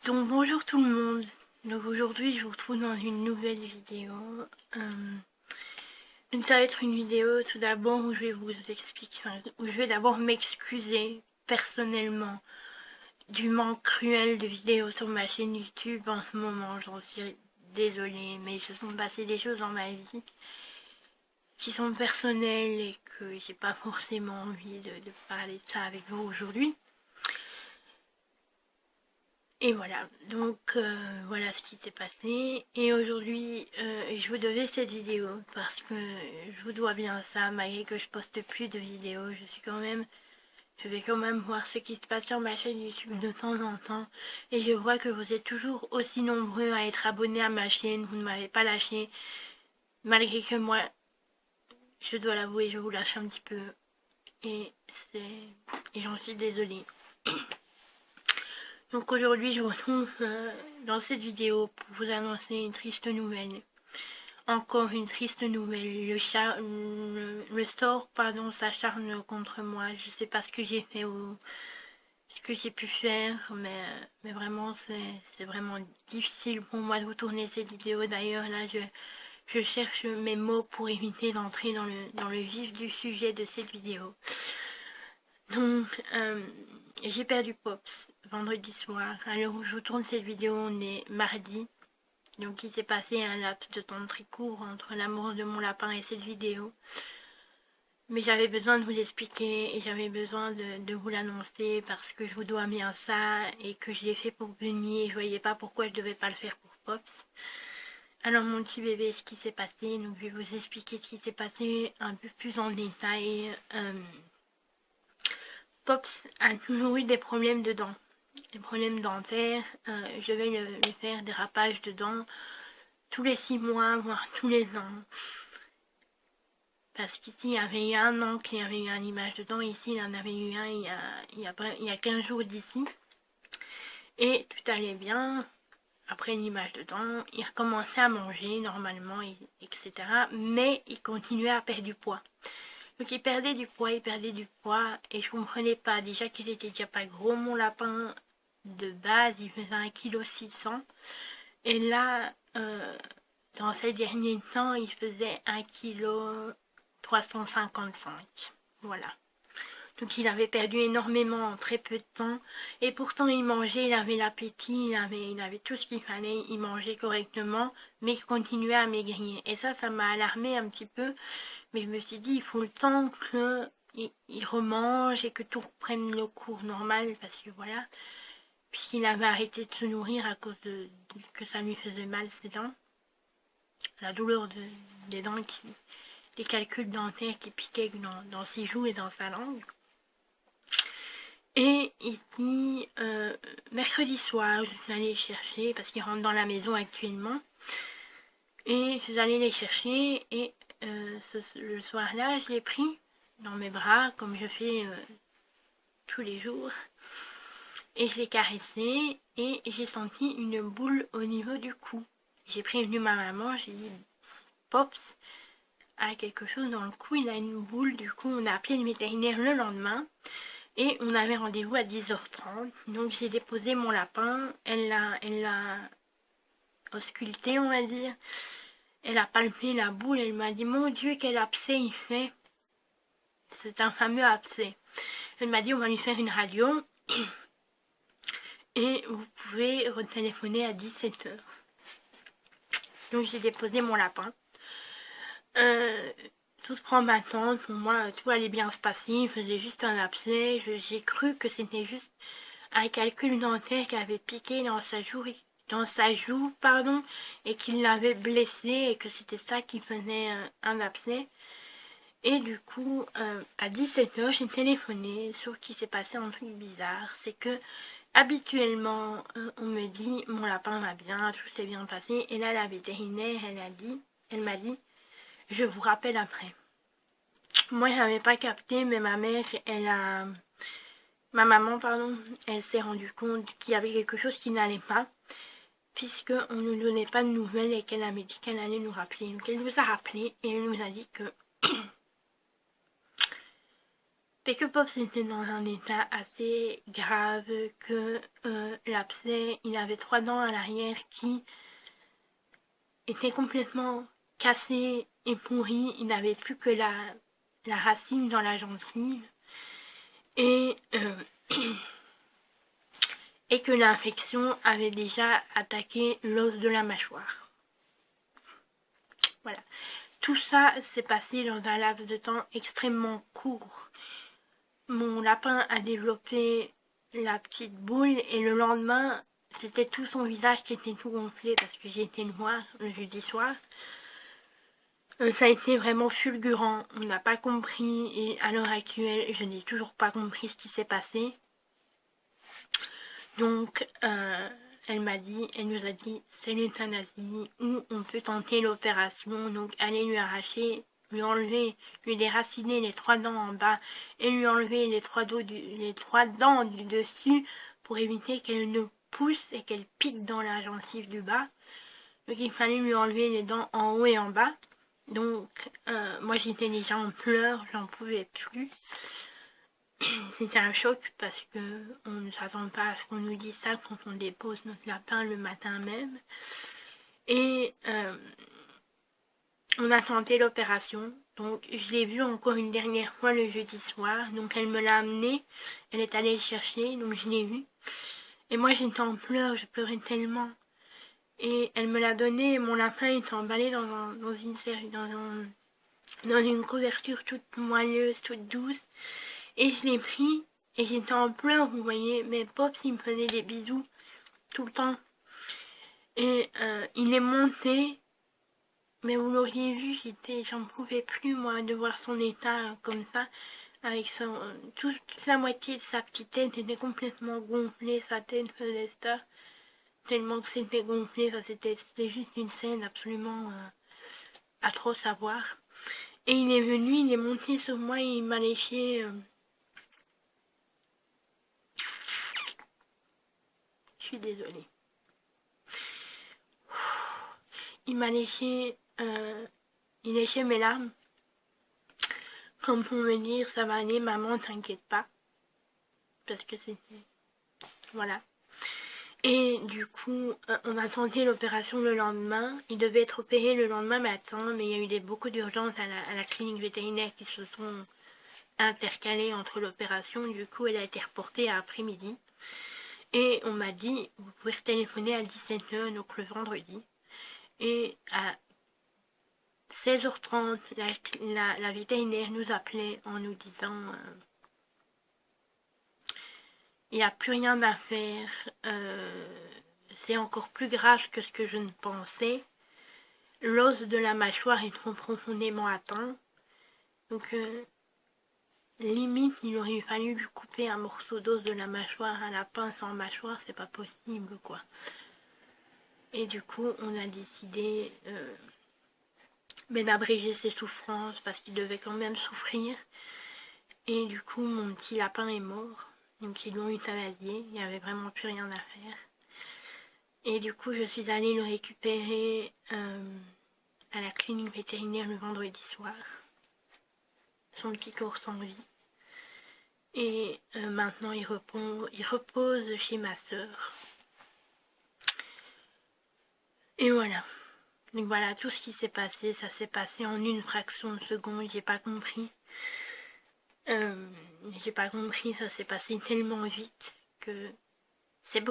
Donc bonjour tout le monde. Donc aujourd'hui je vous retrouve dans une nouvelle vidéo. Ça va être une vidéo tout d'abord où je vais vous expliquer, où je vais d'abord m'excuser personnellement du manque cruel de vidéos sur ma chaîne YouTube en ce moment. J'en suis désolée, mais il se sont passées des choses dans ma vie qui sont personnelles et que j'ai pas forcément envie de parler de ça avec vous aujourd'hui. Et voilà, donc voilà ce qui s'est passé. Et aujourd'hui, je vous devais cette vidéo parce que je vous dois bien ça, malgré que je poste plus de vidéos. Je vais quand même voir ce qui se passe sur ma chaîne YouTube de temps en temps. Et je vois que vous êtes toujours aussi nombreux à être abonnés à ma chaîne. Vous ne m'avez pas lâché, malgré que moi, je dois l'avouer, je vous lâche un petit peu. Et j'en suis désolée. Donc aujourd'hui, je vous retrouve dans cette vidéo pour vous annoncer une triste nouvelle. Encore une triste nouvelle. Le sort, s'acharne contre moi. Je sais pas ce que j'ai fait ou ce que j'ai pu faire, mais vraiment, c'est vraiment difficile pour moi de vous tourner cette vidéo. D'ailleurs, là, je cherche mes mots pour éviter d'entrer dans le vif du sujet de cette vidéo. Donc, j'ai perdu Pops vendredi soir. Alors où je vous tourne cette vidéo, on est mardi. Donc il s'est passé un laps de temps très court entre l'amour de mon lapin et cette vidéo. Mais j'avais besoin de vous l'expliquer et j'avais besoin de vous l'annoncer parce que je vous dois bien ça et que je l'ai fait pour Bunny et je voyais pas pourquoi je devais pas le faire pour Pops. Alors mon petit bébé, ce qui s'est passé, donc je vais vous expliquer ce qui s'est passé un peu plus en détail. Pops a toujours eu des problèmes de dents, des problèmes dentaires. Je vais lui faire des rapages de dents tous les 6 mois, voire tous les ans. Parce qu'ici, il y avait eu un an qu'il y avait eu un image de dents. Ici, il en avait eu un il y a 15 jours d'ici. Et tout allait bien. Après l'image de dents, il recommençait à manger normalement, etc. Mais il continuait à perdre du poids. Donc il perdait du poids, et je comprenais pas. Déjà qu'il était déjà pas gros, mon lapin, de base, il faisait 1,6 kg. Et là, dans ces derniers temps, il faisait 1,355 kg. Voilà. Donc il avait perdu énormément en très peu de temps. Et pourtant il mangeait, il avait l'appétit, il avait tout ce qu'il fallait, il mangeait correctement, mais il continuait à maigrir. Et ça m'a alarmée un petit peu. Mais je me suis dit, il faut le temps qu'il remange et que tout reprenne le cours normal. Parce que voilà, puisqu'il avait arrêté de se nourrir à cause que ça lui faisait mal ses dents. La douleur des dents, des calculs dentaires qui piquaient dans ses joues et dans sa langue. Et ici, mercredi soir, je suis allée les chercher parce qu'ils rentrent dans la maison actuellement. Et je suis allée les chercher et le soir-là, je l'ai pris dans mes bras comme je fais tous les jours. Et je l'ai caressé et j'ai senti une boule au niveau du cou. J'ai prévenu ma maman, j'ai dit Pops a quelque chose dans le cou, il a une boule. Du coup, on a appelé le vétérinaire le lendemain. Et on avait rendez-vous à 10h30. Donc j'ai déposé mon lapin. Elle l'a ausculté, on va dire. Elle a palpé la boule. Elle m'a dit, mon Dieu, quel abcès il fait. C'est un fameux abcès. Elle m'a dit, on va lui faire une radio. Et vous pouvez retéléphoner à 17h. Donc j'ai déposé mon lapin. Tout se prend maintenant. Pour moi, tout allait bien se passer. Il faisait juste un abcès. J'ai cru que c'était juste un calcul dentaire qui avait piqué dans sa joue, et qu'il l'avait blessé et que c'était ça qui faisait un abcès. Et du coup, à 17h, j'ai téléphoné, sauf qu'il s'est passé un truc bizarre. C'est que habituellement, on me dit mon lapin va bien, tout s'est bien passé. Et là, la vétérinaire, elle m'a dit, je vous rappelle après. Moi, je n'avais pas capté, mais ma maman, elle s'est rendue compte qu'il y avait quelque chose qui n'allait pas, puisqu'on ne nous donnait pas de nouvelles et qu'elle avait dit qu'elle allait nous rappeler. Donc elle nous a rappelé et elle nous a dit que Pop était dans un état assez grave, que l'abcès, il avait 3 dents à l'arrière qui étaient complètement cassées et pourries. Il n'avait plus que la racine dans la gencive. Et que l'infection avait déjà attaqué l'os de la mâchoire. Voilà. Tout ça s'est passé dans un laps de temps extrêmement court. Mon lapin a développé la petite boule et le lendemain, c'était tout son visage qui était tout gonflé parce que j'ai été le voir le jeudi soir. Ça a été vraiment fulgurant. On n'a pas compris et à l'heure actuelle, je n'ai toujours pas compris ce qui s'est passé. Donc, elle nous a dit, c'est l'euthanasie, ou on peut tenter l'opération, donc aller lui arracher, lui enlever, lui déraciner les 3 dents en bas, et lui enlever les 3 dents du dessus, pour éviter qu'elle ne pousse et qu'elle pique dans la gencive du bas. Donc il fallait lui enlever les dents en haut et en bas. Donc, moi j'étais déjà en pleurs, j'en pouvais plus. C'était un choc parce que on ne s'attend pas à ce qu'on nous dise ça quand on dépose notre lapin le matin même. Et on a tenté l'opération. Donc je l'ai vue encore une dernière fois le jeudi soir. Donc elle me l'a amené. Elle est allée le chercher. Donc je l'ai vue. Et moi j'étais en pleurs. Je pleurais tellement. Et elle me l'a donné. Et mon lapin était emballé dans une couverture toute moelleuse, toute douce. Et je l'ai pris, et j'étais en pleurs, vous voyez, mais Pops, il me faisait des bisous tout le temps. Et il est monté, mais vous l'auriez vu, j'en pouvais plus, moi, de voir son état comme ça, avec toute la moitié de sa petite tête était complètement gonflée, sa tête faisait ça, tellement que c'était gonflé, enfin, c'était juste une scène absolument atroce à voir. Et il est venu, il est monté sur moi, et il m'a léché... Je suis désolée. Il m'a léché, il léchait mes larmes, comme pour me dire ça va aller, maman, t'inquiète pas, parce que c'était, voilà. Et du coup, on a tenté l'opération le lendemain. Il devait être opéré le lendemain matin, mais il y a eu beaucoup d'urgences à la clinique vétérinaire qui se sont intercalées entre l'opération. Du coup, elle a été reportée à après-midi. Et on m'a dit, vous pouvez téléphoner à 17h, donc le vendredi. Et à 16h30, la vétérinaire nous appelait en nous disant il n'y a plus rien à faire, c'est encore plus grave que ce que je ne pensais. L'os de la mâchoire est trop profondément atteint. Donc, limite, il aurait fallu lui couper un morceau d'os de la mâchoire à la pince en mâchoire, c'est pas possible, quoi. Et du coup, on a décidé d'abréger ses souffrances parce qu'il devait quand même souffrir. Et du coup, mon petit lapin est mort. Donc ils l'ont euthanasié, il n'y avait vraiment plus rien à faire. Et du coup, je suis allée le récupérer à la clinique vétérinaire le vendredi soir. Son petit corps sans vie. Et maintenant, il repose chez ma sœur. Et voilà. Donc voilà, tout ce qui s'est passé, ça s'est passé en une fraction de seconde, j'ai pas compris. Ça s'est passé tellement vite que c'est